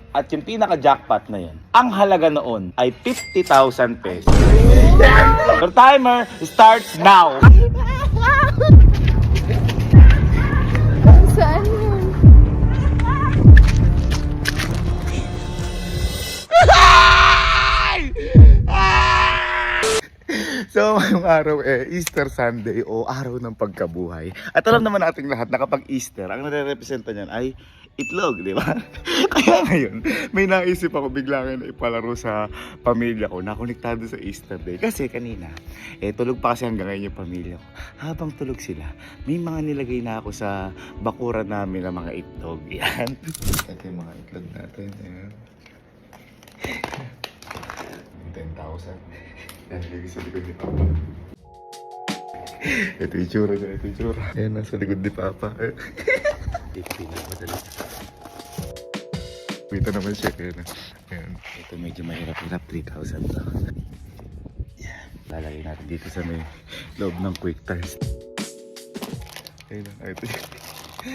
at yung pinaka-jackpot na yun, ang halaga noon ay 50,000 pesos. Your timer starts now. Saan yun? So, ngayong araw Easter Sunday o araw ng pagkabuhay. At alam naman nating lahat na kapag Easter, ang nare-representa niyan ay itlog, di ba? Kaya ngayon, may naisip ako bigla ngayon na ipalaro sa pamilya ko na konektado sa Easter Day. Kasi kanina, tulog pa kasi hanggang ngayon yung pamilya ko. Habang tulog sila, may mga nilagay na ako sa bakuran namin ng mga itlog. Yan. Ito yung mga itlog natin. Ayan. 10,000. Yan, lagi sa likod ni Papa. Ito yung tsura niya, ito yung tsura. Ayan, nasa likod ni Papa. Kita naman siya, kaya na. Ayan. Ito medyo mahirap-hirap, 3,000 to. Yan, lalagay natin dito sa may loob ng quick test. Ayan na, ito yun.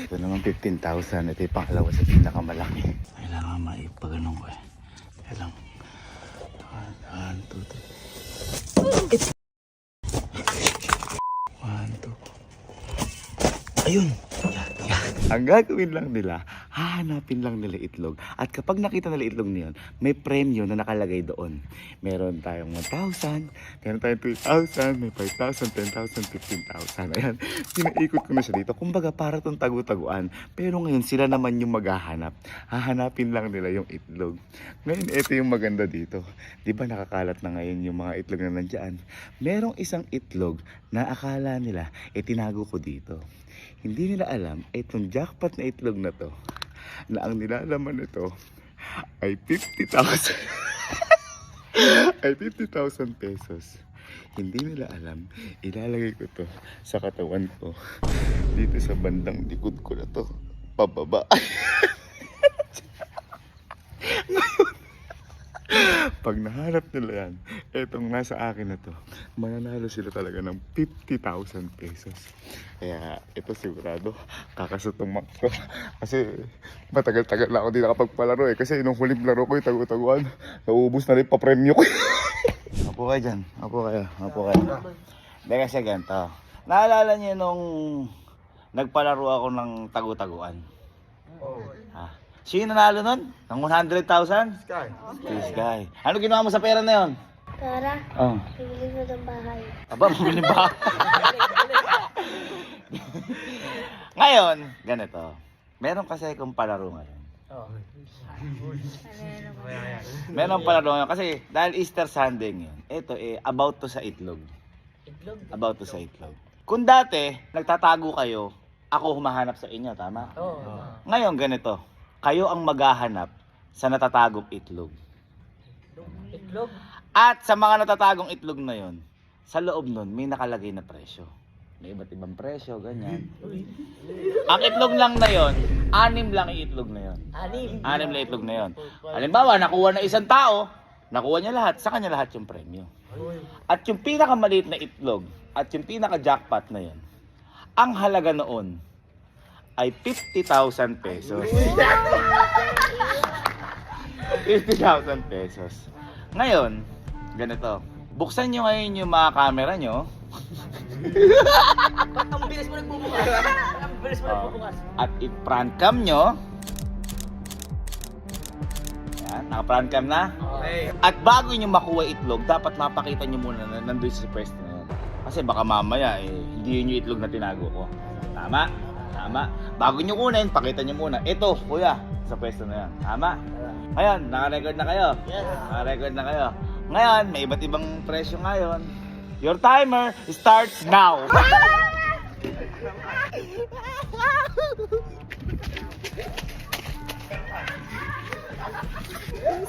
Ito naman 15,000. Ito yung pangalawa sa pinakamalaki. Kailangan maipaganon ko eh. Kailangan. 1, 2, 3. 1, 2. Ayun! Ang gagawin lang nila, hahanapin lang nila itlog. At kapag nakita nila itlog niyon, may premyo na nakalagay doon. Meron tayong 1,000, meron tayong 2,000, may 5,000, 10,000, 15,000. Ayan, pinaikot ko na siya dito. Kumbaga para itong tagu-taguan. Pero ngayon sila naman yung maghahanap. Hahanapin lang nila yung itlog. Ngayon, ito yung maganda dito. Di ba nakakalat na ngayon yung mga itlog na nandyan? Merong isang itlog na akala nila, tinago ko dito. Hindi nila alam, itong jackpot na itlog na to, na ang nilalaman nito ay 50,000 ay 50,000 pesos. Hindi nila alam, ilalagay ko to sa katawan ko, dito sa bandang likod ko na to, pababa. Pag nahanap nila yan, etong nasa akin na to, mananalo sila talaga ng 50,000 pesos. Kaya ito sigurado, kakasutong ko. Kasi matagal-tagal na ako di nakapagpalaro eh. Kasi nung huling laro ko yung tagu-taguan, naubos na rin pa-premyo ko. Apo kayo dyan, apo kayo. Hindi kasi ganito. Naalala niyo nung nagpalaro ako ng tagu-taguan? Sino nanalo nun? Ng 100,000? Sky. Sky. Ano ginawa mo sa pera na yon? Tara, Oh. bibili mo ng bahay. Aba, bumili ba? Ngayon, ganito. Meron kasi akong palaro ngayon. Meron palaro ngayon kasi dahil Easter Sunday ngayon. Ito about to sa itlog. About to sa itlog. Kung dati, nagtatago kayo, ako humahanap sa inyo, tama? Ngayon, ganito. Kayo ang maghahanap sa natatagong itlog. At sa mga natatagong itlog na yon, sa loob nun, may nakalagay na presyo. May iba't ibang presyo, ganyan. Ang itlog lang na yon, 6 lang yung itlog na yon. 6 lang itlog na yon. Halimbawa, nakuha na isang tao, nakuha niya lahat, sa kanya lahat yung premyo. At yung pinakamaliit na itlog, at yung pinaka-jackpot na yon, ang halaga noon ay 50,000 pesos. 50,000 pesos. Ngayon, ganito. Buksan nyo ngayon yung mga camera nyo. Ang bilis mo nagbubukas. Ang bilis mo nagbubukas. At i-front cam nyo. Yan, naka-front cam na. Okay. At bago nyo makuha itlog, dapat mapakita nyo muna na nandun sa pwesto na yun. Kasi baka mamaya, hindi yun yung itlog na tinago ko. Tama? Tama. Bago nyo kunin, pakita nyo muna. Ito, kuya, sa pwesto na yan. Tama? Ngayon, naka-record na kayo. Yes. Naka-record na kayo. Ngayon, may iba't ibang presyo ngayon. Your timer starts now.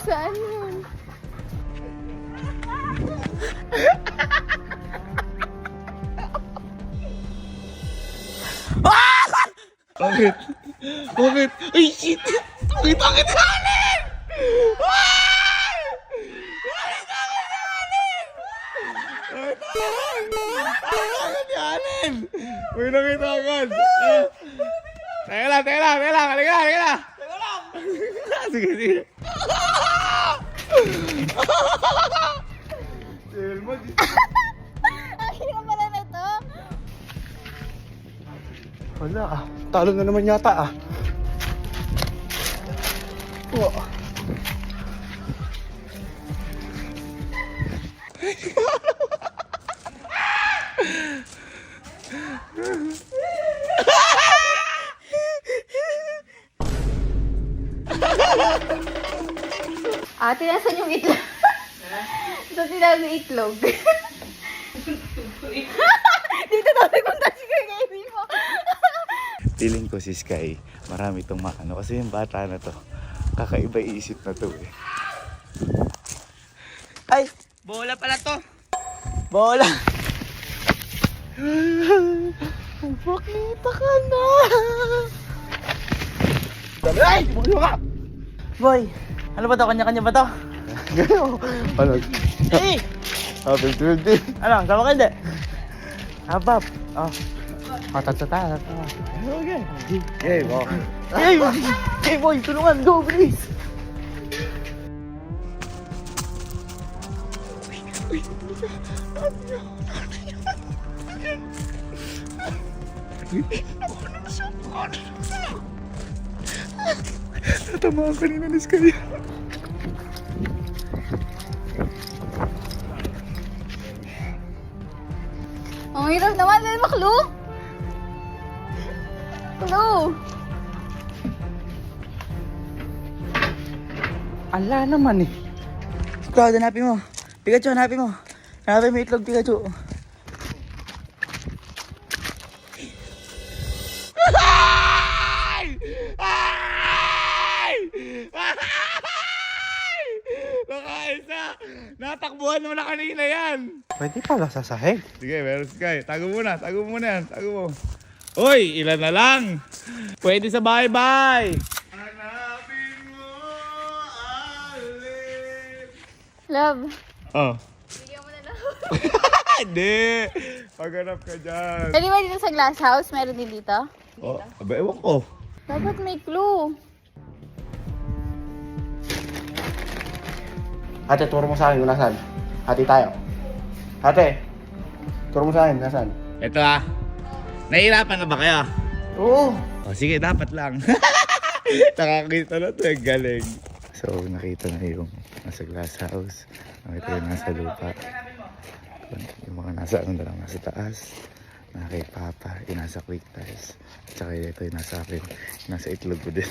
Saan yun? Bakit? Bakit? Ay, shit! Bakit alin? May nakita agad! Teka lang! Halika! Sige, sige. Ang hirap pala na to. Wala ah. Talo na naman yata ah. Oh. Ate, nasan yung itlog? Ito tinago yung itlog. Dito daw nagpunta si Kuya Gaby mo. Feeling ko si Sky, marami itong maano. Kasi yung bata na to, kakaiba isip na to eh. Ay, bola pala to. Bola. Bakita ka na! Ay! Bulo ka! Boy, ano ba to? Kanya-kanya ba to? Gano'n? Ano? Eh! Happy birthday! Ano? Sama ka hindi? Habab. Oh. Matatata. Okay. Okay, wow. Hey! Hey boy, tulungan. Go, please. Natamaan kanina ni Sky. Ang hirap naman. Dahil mo clue. Clue. Ala naman eh. Cloud, hanapin mo. Pikachu, hanapin mo. Hanapin mo itlog, Pikachu. Ay! Ay! Ay! Nakaisa! Natakbuhan mo na kanina yan! Pwede pala sa sahig. Sige, meron Sky. Tago muna yan. Tago mo. Uy, ilan na lang? Pwede sa bye-bye! Hanapin mo, alin. Love. Oh. Bigyan mo na lang. Hindi! Paghanap ka dyan. Pwede ba dito sa glass house? Meron din dito? Oh, aba, ewan ko. Dapat may clue. Ate, turo mo sa akin kung nasaan. Hati tayo. Ate, turo mo sa akin, nasaan? Ito ah. Nahihirapan na ba kayo? Oo. O sige, dapat lang. Nakakita na ito, galing. So, nakita na yung nasa glass house. Nakita yung nasa lupa. Yung mga nasa ano na lang, nasa taas. Na kay Papa, yung nasa quick tiles. At saka ito yung nasa akin, yung nasa itlog ko din.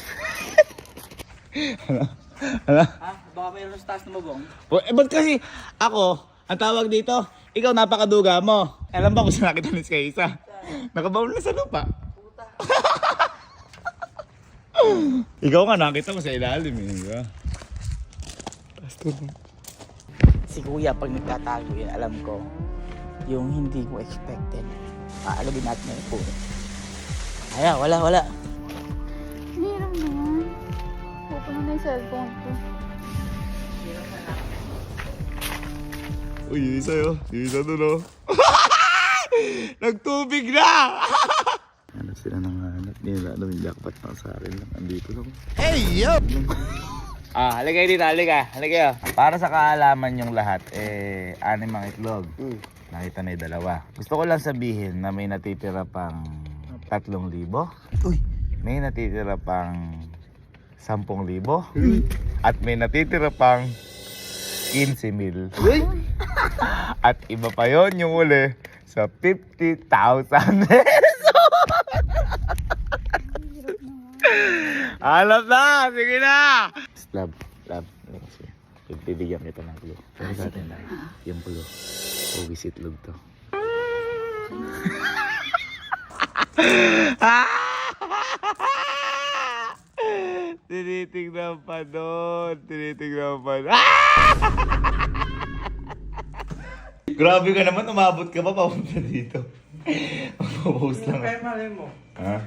Ano? Ha? Baka mayroon sa taas na mabong. Ba't kasi ako, ang tawag dito, ikaw napakaduga mo. Alam ba kung saan nakita ni Sky isa? Nakabaon na sa lupa. Ikaw nga nakita mo sa ilalim eh, di ba? Si Kuya, pag nagtatago yun, alam ko, yung hindi ko expected. Aalagin natin na yung puno. Ay, wala. Ang hirap naman. Pupuno na yung cellphone ko. Uy, yung isa yun. Yung isa doon oh. Nagtubig na! Hanap sila ng hanap. Nila alam yung jackpot na sa akin lang. Andito lang. Hey, yo! Halika dito, halika. Para sa kaalaman yung lahat, 6 ang itlog. Nakita na yung 2. Gusto ko lang sabihin na may natitira pang 3,000. Uy. May natitira pang 10,000. At may natitira pang 15,000. At iba pa yon yung uli sa 50,000 pesos. Alam na! Sige na! Love. Bibigyan kita ng blue. Pero sa atin lang, yung blue. Ugis itlog to. Tinitignan pa doon. Grabe ka naman, umabot ka pa papunta dito. Mag-post lang. Kaya malay mo. Ha?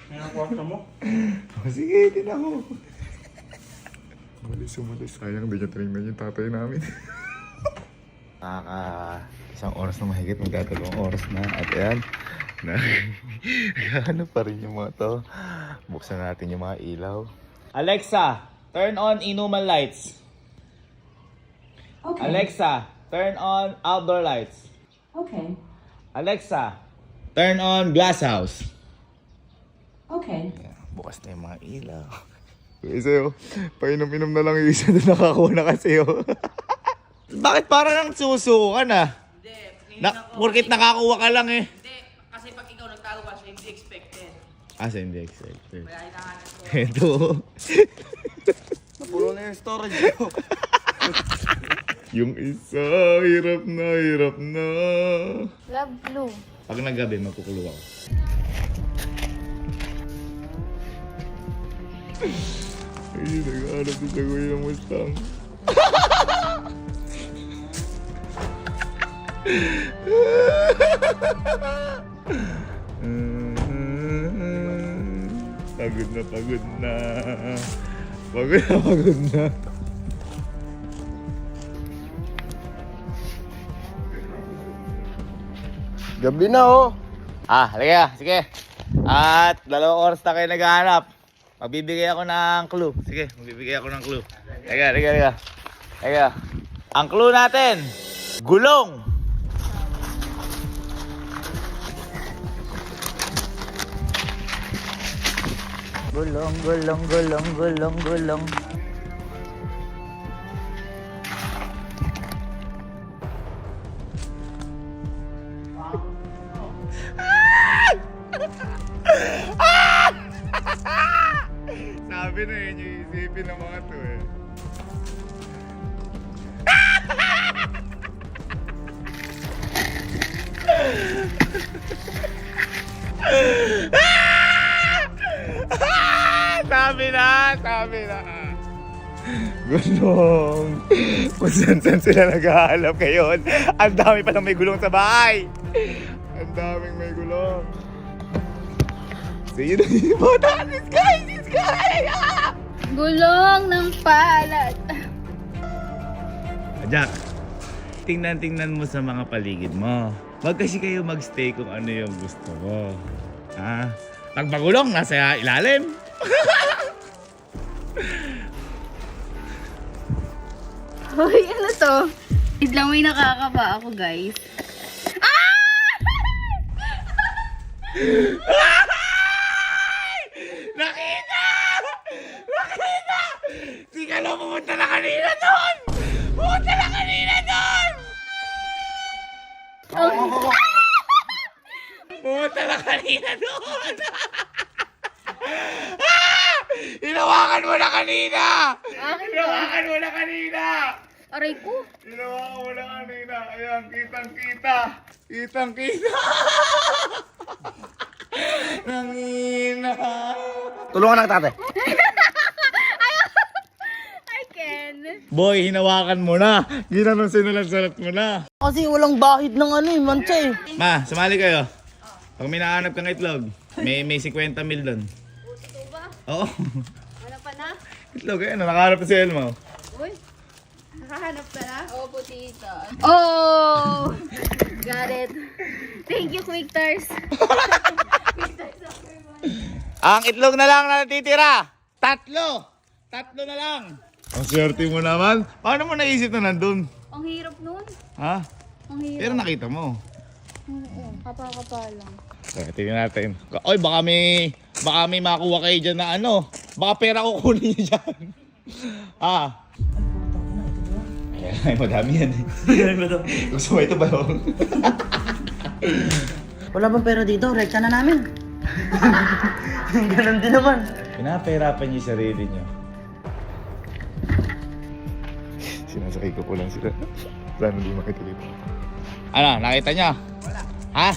May nakwarta mo? Sige, tinan ko. Umalis. Sayang, di niya tinignan yung tatay namin. Isang oras na mahigit, magdadalawang oras na. At ayan, Ano pa rin yung mga to? Buksan natin yung mga ilaw. Alexa, turn on inuman lights. Okay. Alexa, turn on outdoor lights. Okay. Alexa, turn on glass house. Okay. Bukas na yung mga ilaw. Isa yun, painom-inom na lang yung isa na nakakuha na kasi yun. Bakit parang nang susuko ka na? Hindi. Porkit nakakuha ka lang eh. Hindi. Kasi pag ikaw nagtago ka, hindi expected. Asa hindi expected. Kaya hinahanap ko. Ito. Napuno na yung storage ko. Yung isa, hirap na. Love blue. Pag naggabi, magkukulo ako. Ay, nag-aalap din sa kuya ng Mustang. Pagod na. Pagod na. Gabi na oh. Halika, sige. At 2 oras na kayo naghahanap. Magbibigay ako ng clue. Sige, magbibigay ako ng clue. Teka. Ang clue natin, gulong. Gulong. Sabi na yun yung isipin ng mga to eh. Sabi na. Gulong. Kung saan sila naghahanap ngayon. Ang dami palang may gulong sa bahay. Ang daming may gulong. See you the sky! Gulong ng palad. Jack, tingnan mo sa mga paligid mo. Wag kasi kayo magstay kung ano yung gusto mo. Ha? Pag magulong, nasa ilalim. Hoy, ano to? Idlang may nakakaba ako, guys. Nakita! Si Kalo pumunta na kanina doon! Pumunta na kanina doon! Hinawakan mo na kanina! Hinawakan mo na kanina! Aray ko. Hinawakan mo na kanina! Ayan, kitang-kita! Kitang-kita! Nangina! Tulungan lang tate. I can. Boy, hinawakan mo na! Ginanong sinulat-sulat mo na! Kasi walang bahid ng ano eh, mancha eh. Ma, sumali kayo. Pag may nahanap kang itlog, may 50 mil doon. Ito ba? Oo. Ano pa na? Itlog, ayun, nakahanap na si Elmo. Uy. Nakahanap ka na? Opo, tita. Oh! Got it. Thank you, Quicktars. Ang itlog na lang na natitira. 3 na lang. Ang swerte mo naman. Paano mo naisip na nandun? Ang hirap nun. Ha? Ang hirap. Pero nakita mo. Oo, kapa lang. Kaya tingnan natin. Oy, baka may makuha kayo dyan na ano. Baka pera ko kunin nyo dyan. Ay, madami yan eh. Gusto mo ito ba yun? Wala bang pera dito? Rekta na namin. Ganun din naman. Pinapahirapan niyo yung sarili niyo. Sinasakay ko po lang sila. Sana hindi makita dito. Ano, nakita niyo? Wala. Ha?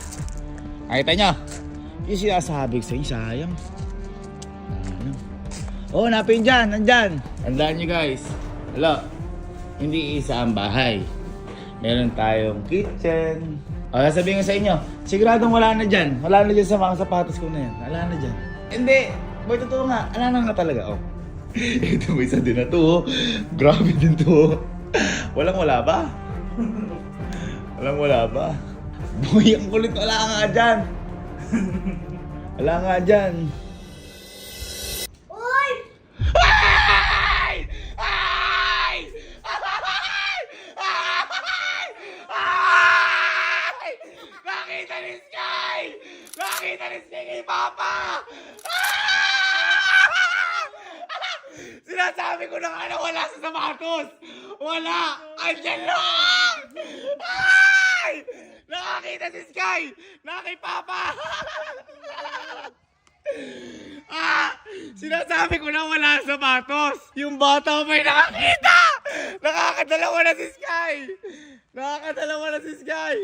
Nakita niyo? Yung sinasabi ko sa'yo, sayang. Oh, napin dyan, nandyan. Tandaan niyo guys. Hello. Hindi isa ang bahay. Meron tayong kitchen. O, sasabihin ko sa inyo, siguradong wala na dyan. Wala na dyan sa mga sapatos ko na yan. Wala na dyan. Hindi. Boy, totoo nga. Wala na talaga. Oh. Ito mo isa din na to. Grabe din to. Wala ba? Boy, ang kulit. Wala nga dyan. Wala nga dyan. Uy! Ay! Ay! Ay! Ay! Nakita ni Sky! Nakita ni Sky kay Papa! Sinasabi ko na nga na wala sa sapatos! Wala! Andyan lang! Ay! Nakakita si Sky! Na kay Papa! Sinasabi ko na wala sa sapatos! Yung bata may nakakita! Nakakadalawa na si Sky! Nakakadalawa na si Sky!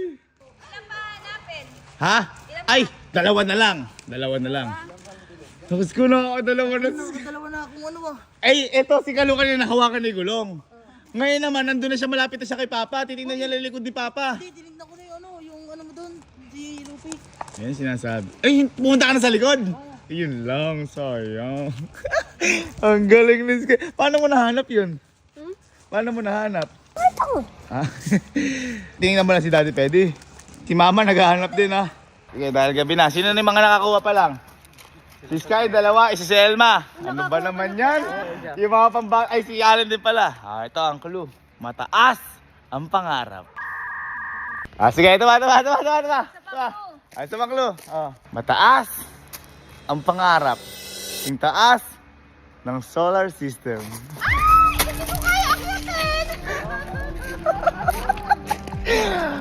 Ilan pa hanapin? Ha? Ay! Dalawa na lang! Dalawa na lang. Tapos ko na dalawa na si Sky. Dalawa na akong ano ba? Ay, eto si Kalu kanina nahawakan ni Gulong. Ngayon naman, nandun na siya, malapit na siya kay Papa. Titingnan niya lalikod ni Papa. Hindi, tinignan ko na yung ano mo doon. Si Luffy. Yan sinasabi. Ay, pumunta ka na sa likod. Yun lang, sayang. Ang galing ni Sky. Paano mo nahanap yun? Paano mo nahanap? Ha? Tingnan mo na si Daddy Pedi. Si Mama naghahanap din ha. Sige, dahil gabi na. Sino na yung mga nakakuha pa lang? Si Sky, dalawa. Isa si Elma. Ano ba naman yan? Yung mga pambata. Ay, si Allen din pala. Ito ang clue. Mataas ang pangarap. Sige. Ito ba? Ay, ito ba clue? Mataas ang pangarap. Yung taas ng solar system.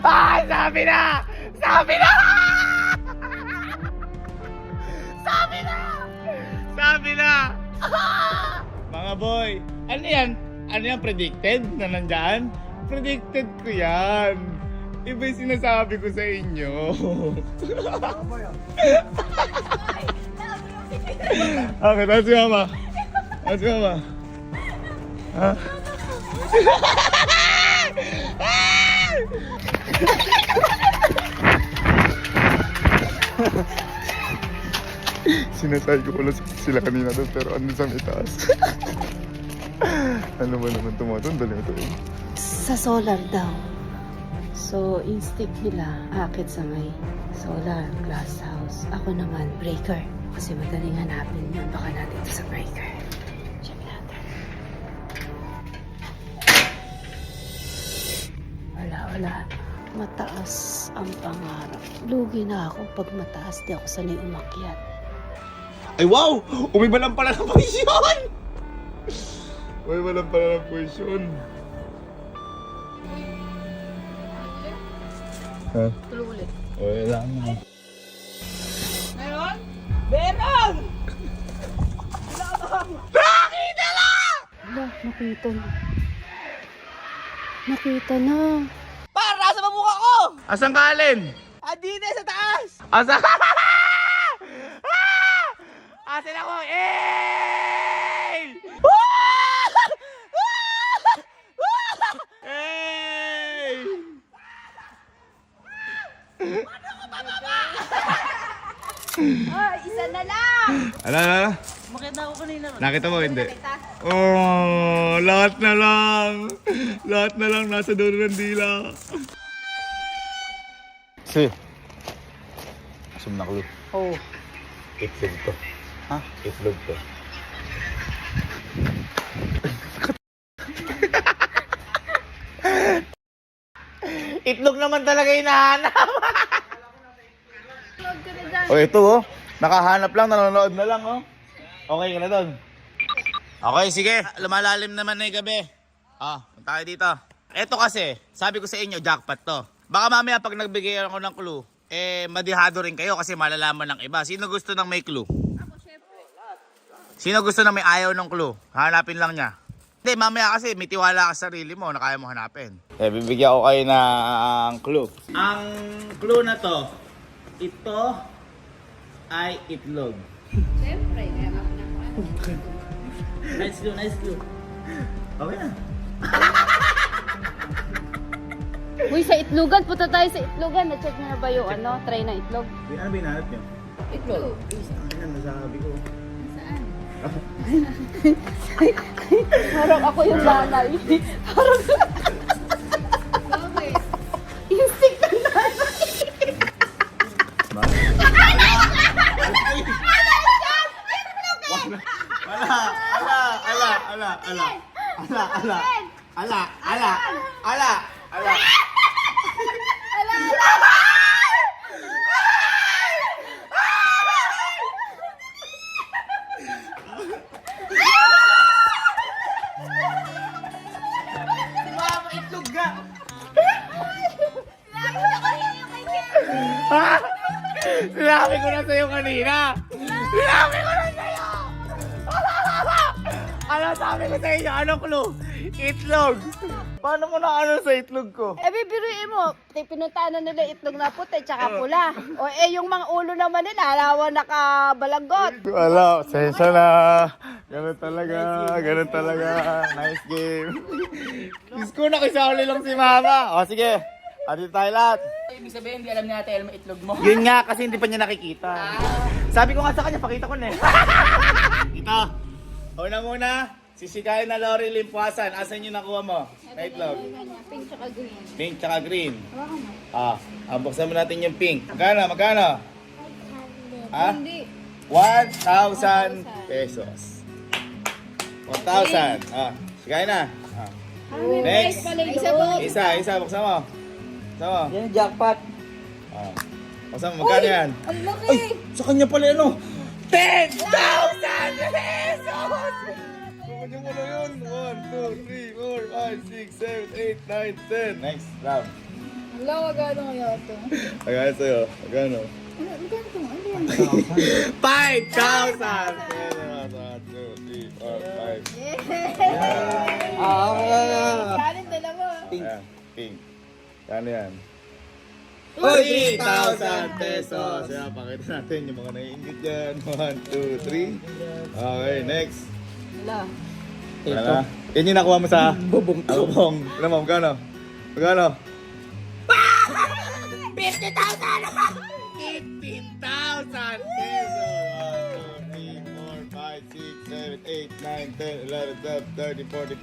Ay, sabi na! Sabi na! Sabi na! Sabi na! Mga boy, ano yan? Ano yan? Predicted na nandyan? Predicted ko yan. Iba yung sinasabi ko sa inyo. Okay, that's si Mama. That's si Mama. Ha? Sinasay ko pala sila kanina doon pero ano sa may taas. Ano ba naman tumatundal ito eh? Sa solar daw. So, instinct nila, akit sa may solar glass house. Ako naman, breaker. Kasi madaling hanapin yun. Baka natin ito sa breaker. Check natin. Wala. Mataas ang pangarap. Lugi na ako pag mataas. Di ako sanay umakyat. Ay wow! Umiba lang pala ng posisyon! Umiba lang pala ng posisyon. Ha? Tuloy ulit. Wala na. Meron? Meron! Nakita lang! Wala, nakita na. Nakita na. Para, nasa mukha ko! Asan ka, Allen? Andito sa taas! Asan ka? Asan ako? Eh! Hey! Isa na lang! Ano? Makita ko kanina. Nakita mo, hindi? Oh, lahat na lang. Lahat na lang nasa dulo ng dila. Si. Asum na clue. Oo. Itlog to. Ha? Itlog to. Itlog naman talaga hinahanap. Huwag ka na dyan. O ito oh. Nakahanap lang, nanonood na lang oh. Okay ka na doon. Okay, sige. Lumalalim naman na yung gabi. Punta tayo dito. Ito kasi, sabi ko sa inyo, jackpot to. Baka mamaya pag nagbigay ako ng clue, madihado rin kayo kasi malalaman ng iba. Sino gusto ng may clue? Ako, syempre. Sino gusto ng may ayaw ng clue? Hanapin lang niya. Hindi, mamaya kasi may tiwala ka sa sarili mo na kaya mo hanapin. Bibigyan ko kayo ng clue. Ang clue na to, ito ay itlog. Syempre, kaya ako na. Nice clue. Okay na. Uy, sa itlogan. Punta tayo sa itlogan. Na-check na ba yung try na itlog? Ano ba hinahanap niyo? Itlog. Ano nasabi ko? Saan? Parang ako yung nanay. Parang... Bakit? Instinct na nanay. Ba? Sinabi ko na sa'yo kanina! Sinabi ko na sa'yo! Ano sabi ko sa inyo? Anong clue? Itlog! Paano mo na ano sa itlog ko? Eh, bibiruin mo, pinuntahan na nila itlog na puti, tsaka pula. O yung mga ulo naman nila, alawa nakabalanggot. Wala, sensya na. Ganun talaga. Nice game. Diyos ko, nakisali lang si Mama. O sige, dito tayo lahat. Ibig sabihin, hindi alam ni Ate Elma itlog mo. Yun nga, kasi hindi pa niya nakikita. Sabi ko nga sa kanya, pakita ko na eh. Ito, muna, sisikain na Lori Limpuasan. Asan yung nakuha mo? Na itlog? Pink tsaka green. Pink tsaka green. Buksan mo natin yung pink. Magkano? Ha? Hindi. 1,000 pesos. 1,000. Sikain na. Next. Isa, buksan mo. Yan yung jackpot. Buksan mo, magkano yan? Ang laki! Ay, sa kanya pala ano? 10,000 pesos! Kanya mo na yun. 1, 2, 3, 4, 5, 6, 7, 8, 9, 10. Next, round. Wala, magano kaya ito? Magkano sa'yo? Magkano? Magkano ito? Ano yan? 5,000 pesos! 1, 2, 3, 4, 5. Kanin dalawa. Ayan, pink. Kano yan? 3,000 pesos! Yan, pakita natin yung mga naiingit dyan. 1, 2, 3. Okay, next. Wala. Wala na. Yan yung nakuha mo sa bubong. Bubong. Alam mo, magkano? Magkano? 15,000 pesos! 1, 2, 3, 4, 5, 6, 7, 8, 9, 10, 11, 12, 13, 14,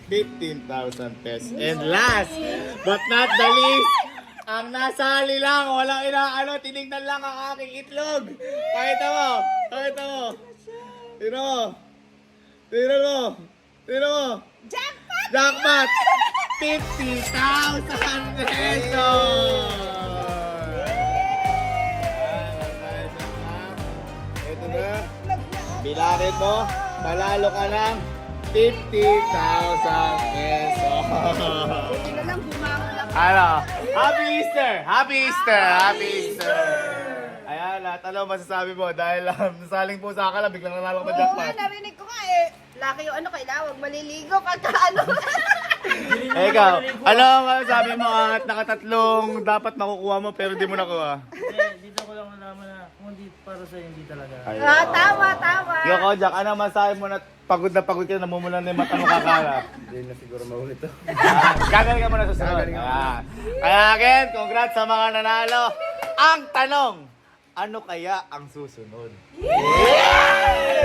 15,000 pesos. And last, but not the least, ang nasali lang, walang inaano, tinignan lang ang aking itlog. Pakita mo. Tino mo. Jackpot! 50,000 pesos! Ito na. Bilangin mo, malalo ka ng 50,000 pesos. Hindi na lang bumangon lang. Ano? Happy Easter! Ayan, lahat ano masasabi mo dahil nasaling po sa akala, biglang nanalo ka Oo jackpot. nga, narinig ko nga eh. Laki yung ano, kailangan maliligo pagka ano. Ikaw, ano masasabi mo at nakatatlong dapat makukuha mo pero di mo nakuha? Dito ko lang nalaman na kung hindi para sa'yo, hindi talaga. Tama. Yoko, Jack, ano masasabi mo na pagod ka, namumulan na yung mata mo kakalap? Hindi na siguro maulit to. Gagaling ka mo na susunod. Kaya again, congrats sa mga nanalo. Ang tanong, ano kaya ang susunod? Yeah!